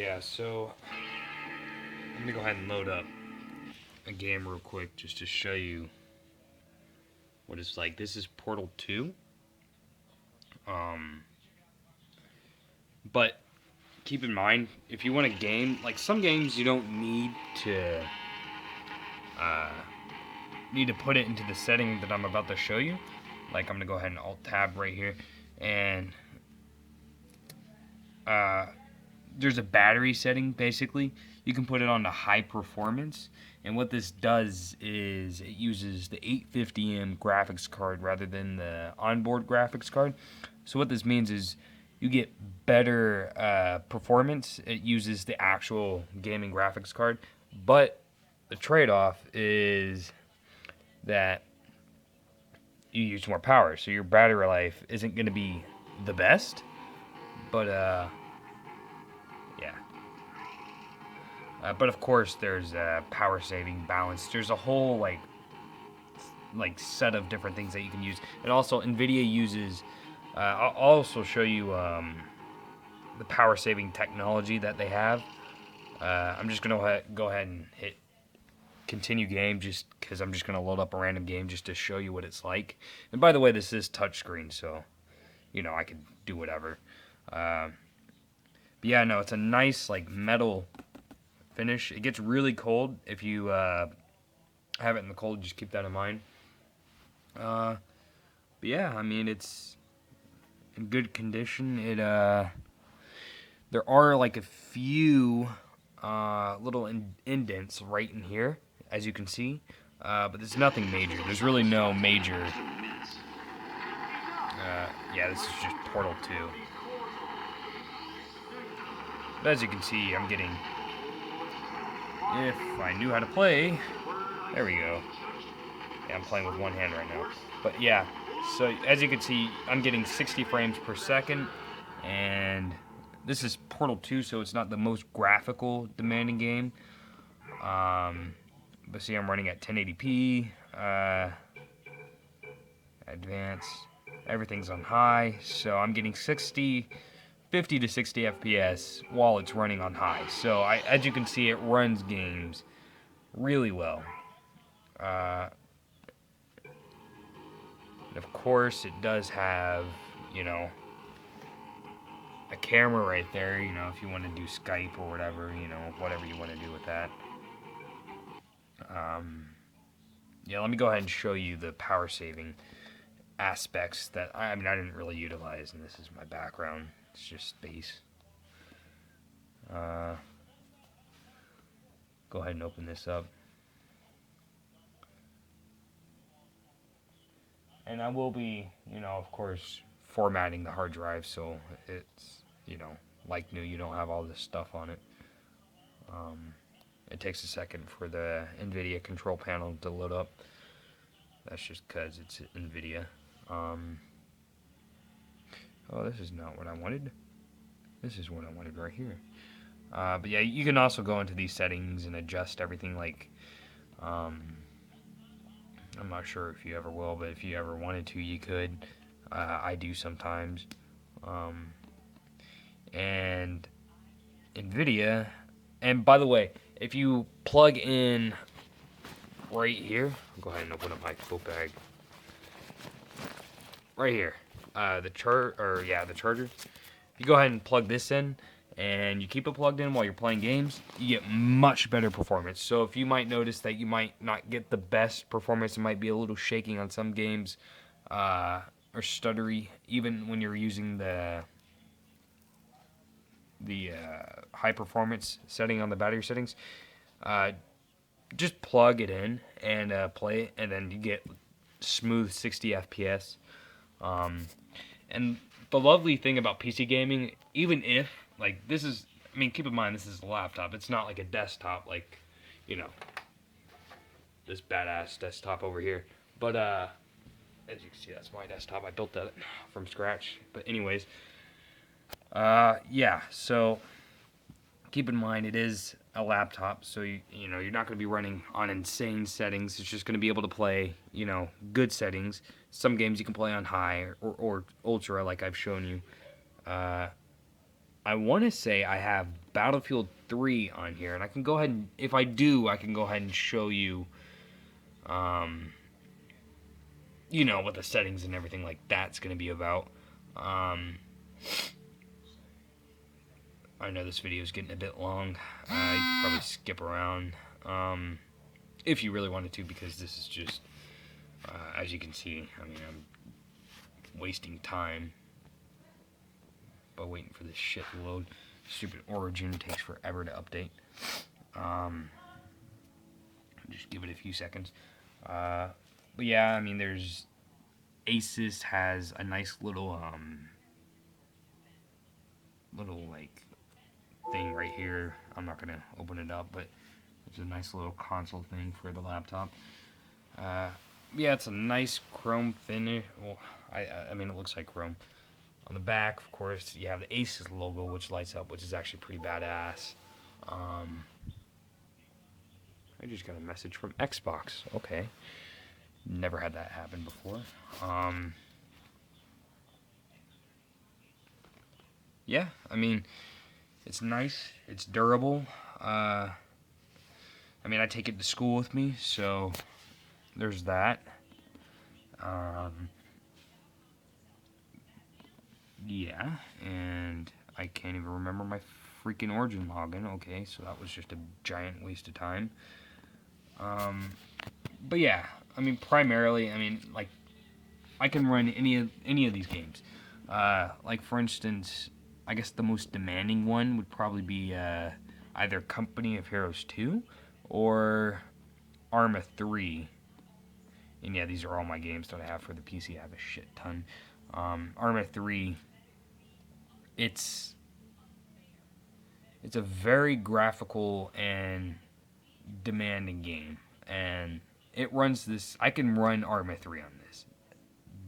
Yeah, so let me go ahead and load up a game real quick just to show you what it's like. This is Portal 2. Um, but keep in mind, if you want a game, like some games you don't uh, need to put it into the setting that I'm about to show you. Like I'm gonna go ahead and Alt Tab right here, and uh, there's a battery setting basically. You can put it on to high performance, and what this does is it uses the 850M graphics card rather than the onboard graphics card. So what this means is you get better performance. It uses the actual gaming graphics card, but the trade-off is that you use more power, so your battery life isn't going to be the best, but yeah. But of course, there's power saving balance. There's a whole set of different things that you can use. And also, NVIDIA uses. I'll also show you the power saving technology that they have. I'm just gonna go ahead and hit continue game just because I'm just gonna load up a random game just to show you what it's like. And by the way, this is touchscreen, so I can do whatever. But yeah, no, it's a nice metal finish. It gets really cold if you have it in the cold. Just keep that in mind. But yeah, I mean it's in good condition. There are a few little indents right in here, as you can see, but there's nothing major. There's really no major. Yeah, this is just Portal 2. But as you can see, I'm getting. If I knew how to play, there we go. Yeah, I'm playing with one hand right now. But yeah, so as you can see, I'm getting 60 frames per second, and this is Portal 2, so it's not the most graphical demanding game. But see, I'm running at 1080p, advanced, everything's on high, so I'm getting 50 to 60 FPS while it's running on high. So as you can see, it runs games really well. And of course, it does have, a camera right there, if you want to do Skype or whatever, whatever you want to do with that. Yeah, let me go ahead and show you the power saving aspects that I didn't really utilize, and this is my background. It's just space. Go ahead and open this up. And I will be, of course, formatting the hard drive so it's, like new, you don't have all this stuff on it. It takes a second for the NVIDIA control panel to load up. That's just because it's NVIDIA. Oh, this is not what I wanted. This is what I wanted right here. But yeah, you can also go into these settings and adjust everything I'm not sure if you ever will, but if you ever wanted to, you could. I do sometimes. And NVIDIA, and by the way, if you plug in right here, I'll go ahead and open up my book bag. Right here, the charger. If you go ahead and plug this in, and you keep it plugged in while you're playing games, you get much better performance. So if you might notice that you might not get the best performance, it might be a little shaking on some games, or stuttery, even when you're using the high performance setting on the battery settings, just plug it in and play it, and then you get smooth 60 FPS. And the lovely thing about PC gaming, even if, this is, keep in mind, this is a laptop. It's not like a desktop, this badass desktop over here. But, as you can see, that's my desktop. I built that from scratch. But anyways, yeah, so keep in mind it is a laptop, so you're not going to be running on insane settings. It's just going to be able to play, good settings. Some games you can play on high or ultra, like I've shown you. I want to say I have Battlefield 3 on here, and I can go ahead and, if I do, I can go ahead and show you, you know, what the settings and everything like that's going to be about. I know this video is getting a bit long. You could probably skip around if you really wanted to, because this is just, as you can see, I mean, I'm wasting time by waiting for this shit to load. Stupid Origin takes forever to update. Just give it a few seconds. But yeah, I mean, there's Asus has a nice little like thing right here. I'm not gonna open it up, but it's a nice little console thing for the laptop. Yeah, it's a nice chrome finish. Well, I mean, it looks like chrome. On the back, of course, you have the Asus logo, which lights up, which is actually pretty badass. I just got a message from Xbox. Okay. Never had that happen before. Yeah, I mean, it's nice. It's durable. I mean, I take it to school with me, so there's that. Yeah, and I can't even remember my freaking Origin login. Okay, so that was just a giant waste of time. But yeah, I mean, primarily, I mean, like, I can run any of these games. Like, for instance, I guess the most demanding one would probably be either Company of Heroes 2 or Arma 3. And yeah, these are all my games that I have for the PC. I have a shit ton. Arma 3, it's a very graphical and demanding game, and it runs this. I can run Arma 3 on this.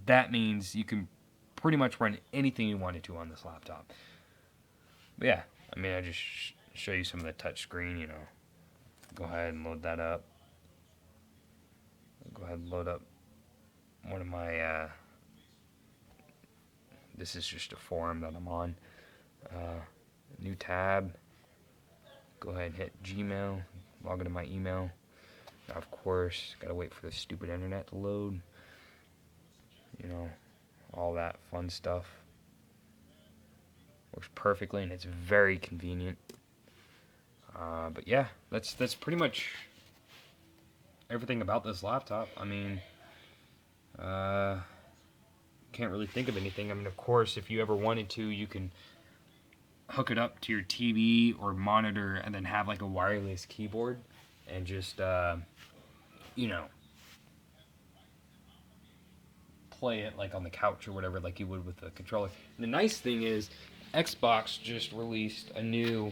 That means you can pretty much run anything you wanted to on this laptop. But yeah, I mean, I just show you some of the touch screen, you know. Go ahead and load that up. Go ahead and load up one of my, this is just a forum that I'm on. New tab. Go ahead and hit Gmail. Log into my email. Now, of course, gotta wait for the stupid internet to load. You know, all that fun stuff. Works perfectly, and it's very convenient. But yeah, that's pretty much everything about this laptop. I mean, can't really think of anything. I mean, of course, if you ever wanted to, you can hook it up to your TV or monitor and then have like a wireless keyboard and just, you know, play it like on the couch or whatever, like you would with the controller. And the nice thing is, Xbox just released a new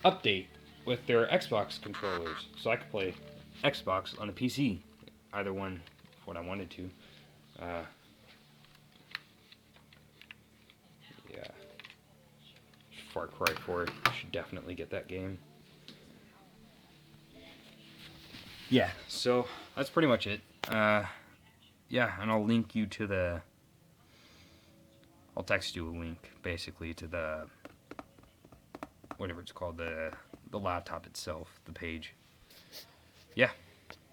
update with their Xbox controllers, so I could play Xbox on a PC, either one, if what I wanted to. Yeah, Far Cry 4, should definitely get that game. Yeah, so that's pretty much it. Yeah, and I'll link you to the. I'll text you a link, basically, to the. Whatever it's called, the laptop itself, the page. Yeah.